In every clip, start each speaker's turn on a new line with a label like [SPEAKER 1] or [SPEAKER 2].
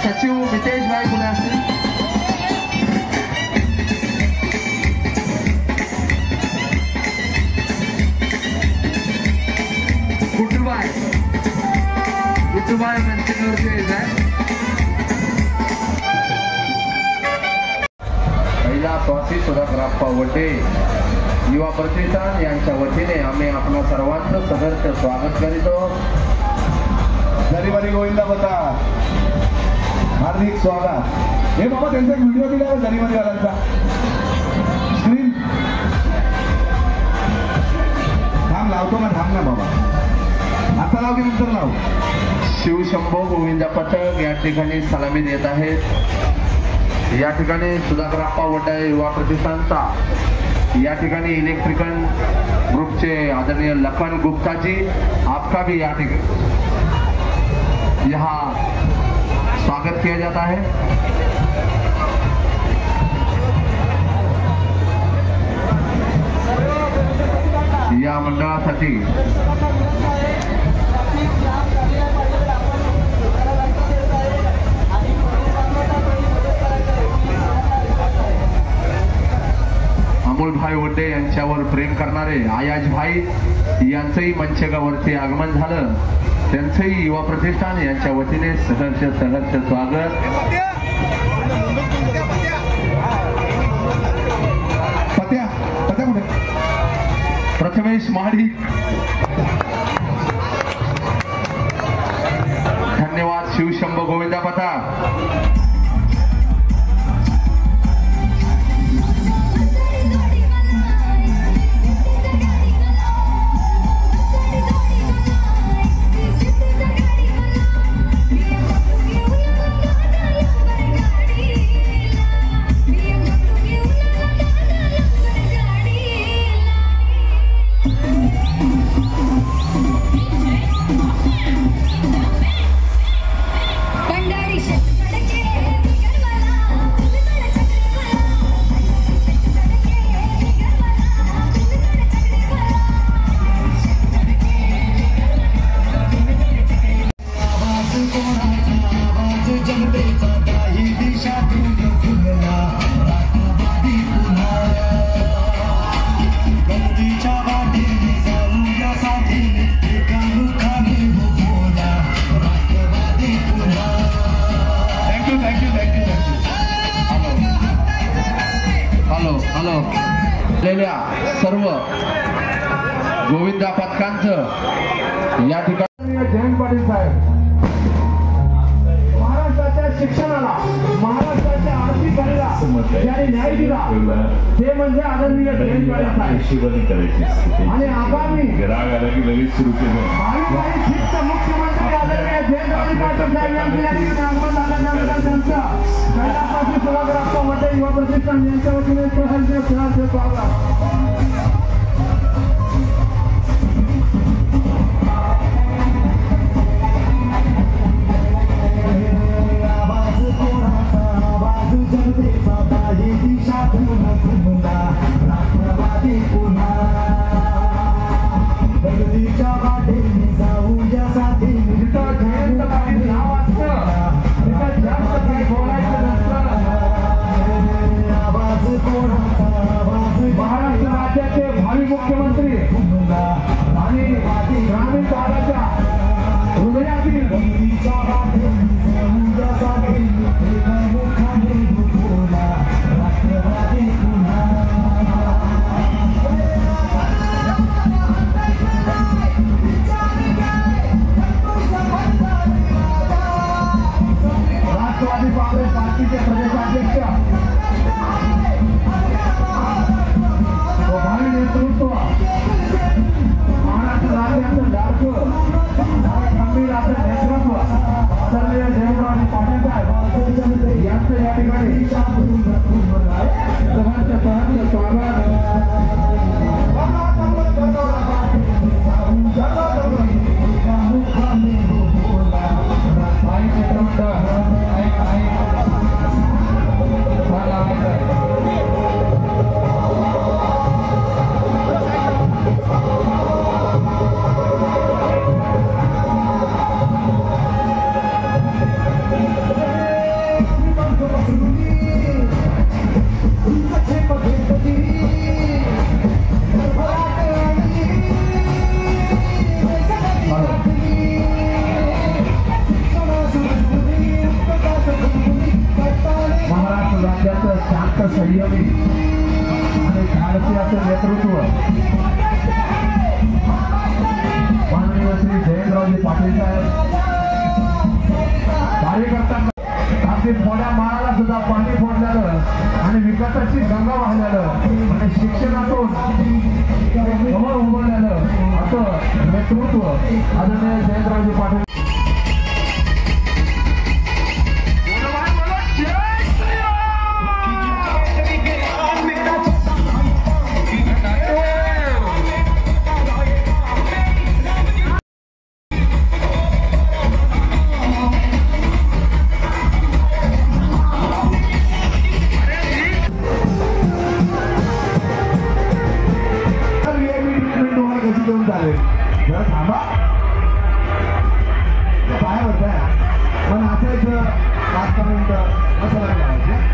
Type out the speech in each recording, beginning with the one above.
[SPEAKER 1] सचिव मितेश भाई खुले असतील. गुड्डूबाई मंचनवरती येत आहे. पहिला स्वासी सुधाकरप्पा वटे युवा प्रतिष्ठान यांच्या वतीने आम्ही आपणा सर्वांचं सदर्थ स्वागत करीतो.
[SPEAKER 2] जरीवारी गोविंदा बता हार्दिक स्वागत. हे बाबा त्यांचा व्हिडिओ दिला जरीवारीवाल्यांचा स्क्रीन थांब लावतो ना, थांब ना बाबा, आता लाव की नंतर लाव.
[SPEAKER 1] शिवशंभो गोविंदा पथक या ठिकाणी सलामी देत आहेत. या ठिकाणी सुधाकरप्पा वटे युवा प्रतिष्ठानचा या ठिकाणी इलेक्ट्रिकल ग्रुपचे आदरणीय लखन गुप्ता जी आपका भी या ठिकाणी यहाँ स्वागत किया जाता है. या मंडळासाठी अमोलभाई वड्डे यांच्यावर प्रेम करणारे आयाजभाई यांचंही मंचगावरती आगमन झालं. त्यांचंही युवा प्रतिष्ठान यांच्या वतीने सहर्ष स्वागत. प्रथमेश महाडिक, धन्यवाद. शिवशंभो गोविंदा पता. सर्व गोविंदा पथकांचं या ठिकाणी जयंत पाटील साहेब महाराष्ट्राच्या शिक्षणाला, महाराष्ट्राच्या आर्थिकतेला ज्यांनी न्याय दिला ते म्हणजे आदरणीय जयंत पाटील साहेब. आणि आगामी
[SPEAKER 2] लगेच सुरू केलं
[SPEAKER 1] मुख्यमंत्री आदरणीय जयंत पाटील साहेब यांच्या आगमन झाल्यानंतर त्यांचा कैलासवासी सुधाकरप्पा वड्डे युवा प्रतिष्ठान यांच्या वतीने सहर्ष स्वागत. महाराष्ट्र राज्याचे भावी मुख्यमंत्री आणि ग्रामीण भागाच्या हृदयातील राष्ट्रवादी काँग्रेस पार्टीचे प्रदेशाध्यक्ष भावी नेतृत्व, महाराष्ट्र राज्याचं लाडकं खंबीर असं नेतृत्व आदरणीय जयंतराव पाटील साहेब यांचं या ठिकाणी सहर्ष शांत संयमी आणि धाडसी असं नेतृत्व माननीय श्री जयंतरावजी पाटील साहेब. कार्यकर्त्यांना अगदी थोड्या माळाला सुद्धा पाणी फोडलेलं आणि विकासाची गंगा वाहलेलं आणि शिक्षणातून कमळ उमरलेलं असं नेतृत्व आदरणीय जयंतरावजी पाटील.
[SPEAKER 2] घेऊन चालेल. जरा थांबा, काय होतंय पण नाचायचं 5 मिनिटं मसाला लावायचं.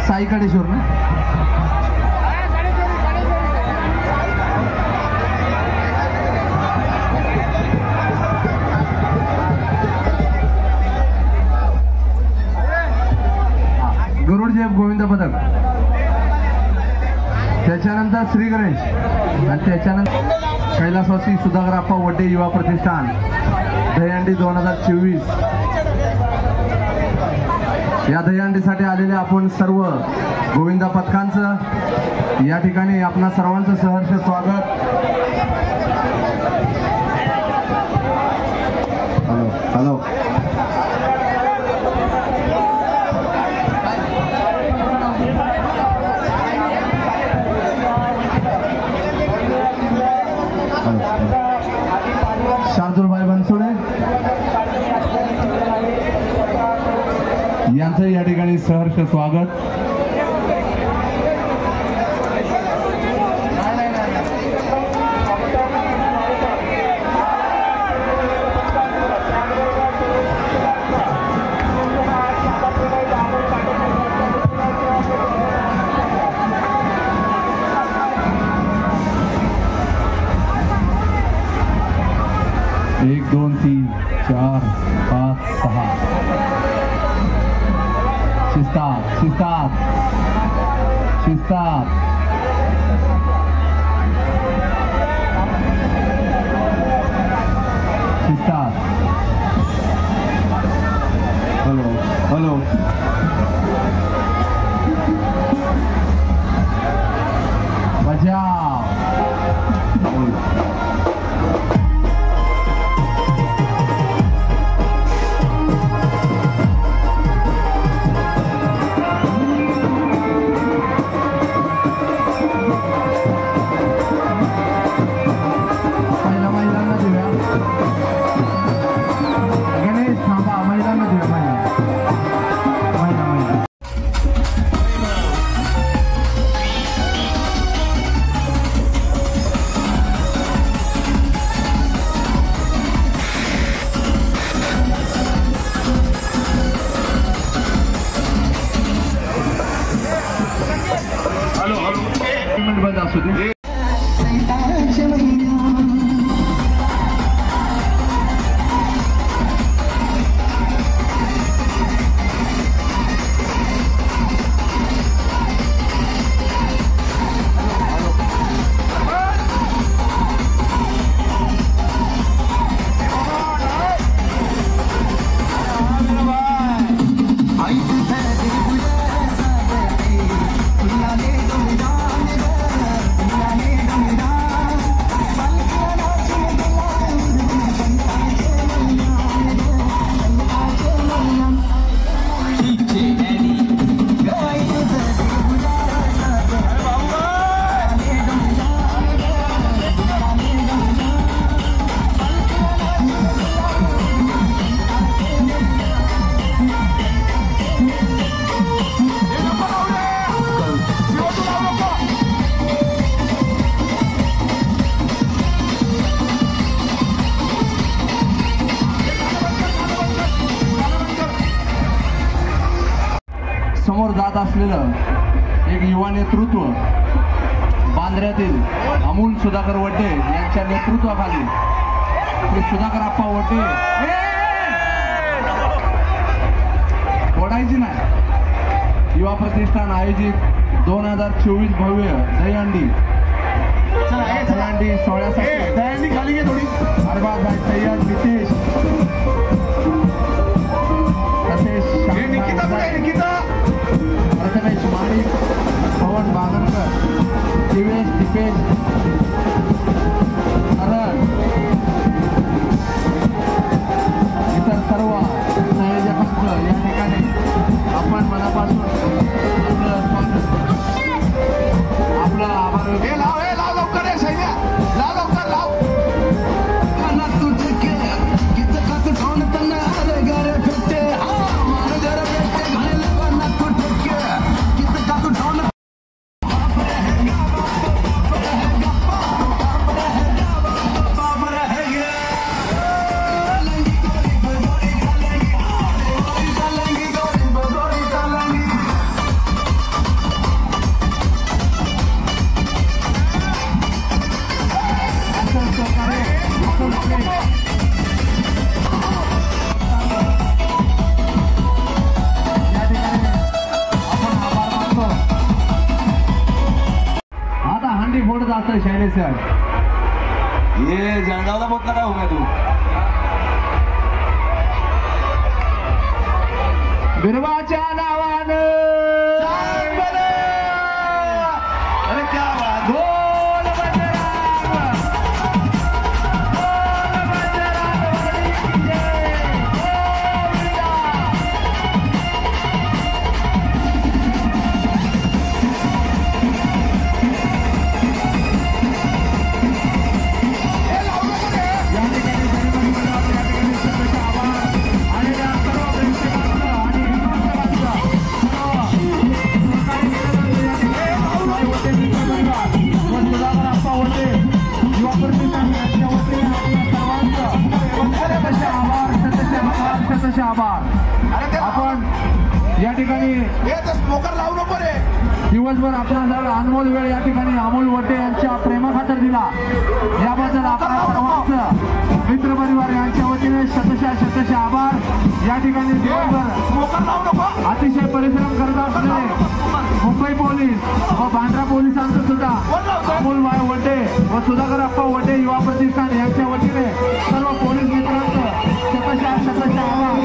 [SPEAKER 1] साईकडेश्वर ना गरुडजेब गोविंद पदक, त्याच्यानंतर श्री गणेश आणि त्याच्यानंतर कैलासवासी सुधाकरप्पा वड्डे युवा प्रतिष्ठान दहीहंडी 2024. या दहीहंडीसाठी आलेले आपण सर्व गोविंदा पथकांचं या ठिकाणी आपणा सर्वांचं सहर्ष स्वागत. हॅलो हॅलो शार्दूलभाई बनसोडे यांचं या ठिकाणी सहर्ष स्वागत.
[SPEAKER 2] 1 2 3 4 5 6 शिस्तात शिस्तात शिस्तात शिस्तात हॅलो हॅलो बजाव बंद असू दे समोर जात असलेलं एक युवा नेतृत्व बांद्र्यातील अमोल सुधाकर वड्डे यांच्या नेतृत्वाखाली सुधाकर आप्पा वड्डे ओढायची नाही युवा प्रतिष्ठान आयोजित 2024 भव्य दहीहंडी सोहळ्यासाठी दहीहंडी खाली घे थोडी अरबाज भाई सय्यद नितेश प्रथमेश माणिक पवन बागनकर दिवेश दीपेश करण इतर सर्व संयोजकांचं या ठिकाणी आपण मनापासून आपलं आभार लाव लवकर आहे सैन्या लाव लवकर लाव शैलेश सर ये जळगावला बोलता काय उमेद तू बिरवाच्या नावानं अरे क्या बात गोल बजरंग आभार आपण या ठिकाणी स्मोकर लावू नको रे
[SPEAKER 3] दिवसभर आपल्याला अनमोल वेळ या ठिकाणी अमोल वटे यांच्या प्रेमाखातर दिला, याबद्दल आपल्या सर्वांचं मित्रपरिवार यांच्या वतीने शतशः आभार. या ठिकाणी दिवसभर अतिशय परिश्रम करत असलेले मुंबई पोलीस व बांद्रा पोलिसांचं सुद्धा अमोल भाई वटे व सुधाकर अप्पा वटे युवा प्रतिष्ठान यांच्या वतीने सर्व पोलीस मित्रांचं शतशः आभार.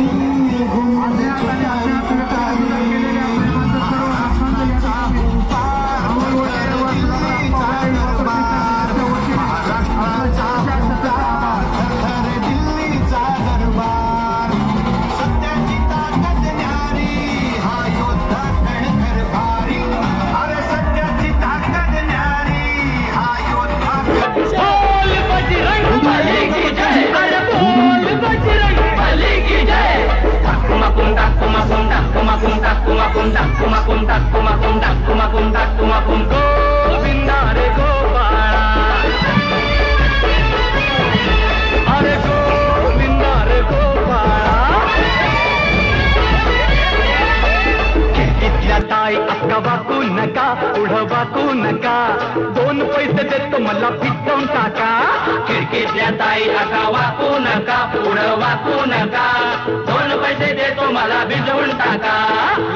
[SPEAKER 4] गोविंदा रे गोपाळा, अरे गोविंदा रे गोपाळा. खिडकीतल्या ताई अक्का वाकू नका, पुढं वाकू नका, 2 पैसे देतो मला पिटवून टाका.
[SPEAKER 5] खिडकीतल्या ताई अका वाकू नका, पुढं वाकू नका, 2 पैसे देतो मला भिजवून टाका.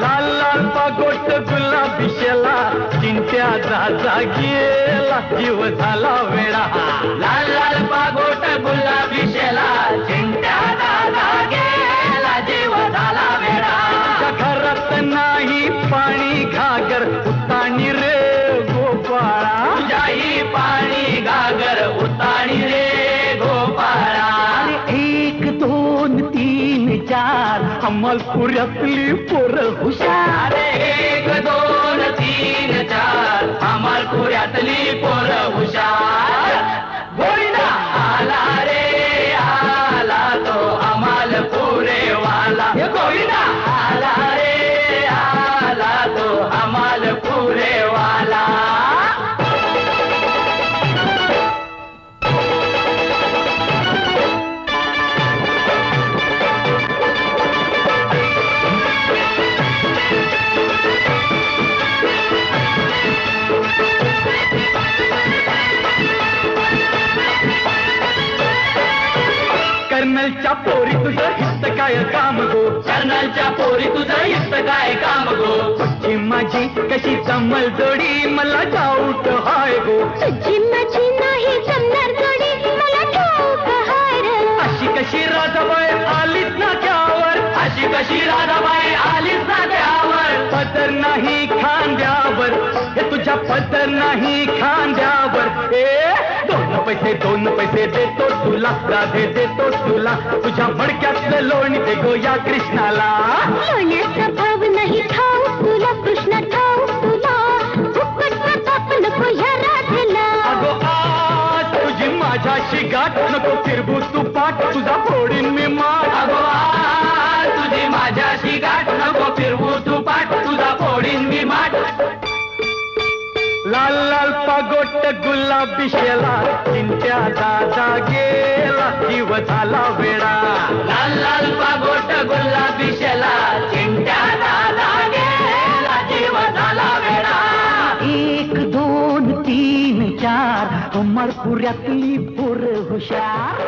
[SPEAKER 4] लाल लाल पागोट गुलाबी शेला, चिंट्या जाजा गेला, जीव झाला वेडा.
[SPEAKER 5] लाल लाल पागोट गुलाबी शेला, चिंट्या दादा गेला, जीव झाला वेडा.
[SPEAKER 4] घरात नाही पाणी घागर, उताणी रे गोपाळा.
[SPEAKER 5] तुझ्याही पाणी घागर, उताणी रे गोपाळा.
[SPEAKER 4] 1 2 3 4 अमलपुऱ्यातली पोरं हुशार.
[SPEAKER 5] 1 2 3 4 अमलपुऱ्यातली पोरं हुशार. गोविंदा आला रे आला, तो अमलपुरे वाला. गोविंदा आला रे आला, तो अमलपुरे वाला.
[SPEAKER 4] कर्नलच्या पोरी तुझं हित काय काम गो,
[SPEAKER 5] कर्नलच्या पोरी तुझं हित काय काम गो.
[SPEAKER 4] तुझी माझी कशी जमल जोडी मला डाऊट हाय गो.
[SPEAKER 6] तुझी माझी नाही जमणार जोडी मला ठाऊक हाय रे.
[SPEAKER 4] अशी कशी राधाबाई आलीच ना त्यावर,
[SPEAKER 5] अशी कशी राधाबाई आलीच ना त्यावर.
[SPEAKER 4] पदर नाही खांद्यावर, हे तुझ्या पदर नाही खांद्यावर. 2 पैसे देतो तुला, राधे देतो तुला, तुझ्या मडक्यातलं लोणी दे गो या कृष्णाला.
[SPEAKER 6] लोण्याचा भाव नाही ठाऊक तुला, कृष्ण ठाऊक तुला, फुकटचा ताप नको ह्या राधेला.
[SPEAKER 4] अगो आज तुझी माझ्याशी गाठ, नको फिरबू तू पाठ, तुझा फोडीन मी माठ.
[SPEAKER 5] अगो आज तुझी माझ्याशी गाठ, नको फिरवू तू पाठ, तुझा फोडीन मी माठ.
[SPEAKER 4] लाल लाल पागोट गुलाबी शेला, चिंट्या दादा गेला, जीव झाला वेडा.
[SPEAKER 5] लाल लाल पागोट गुलाबी शेला, चिंट्या दादा गेला, जीव झाला वेडा.
[SPEAKER 4] 1 2 3 4 अमरपुऱ्यातली पोरं हुशार.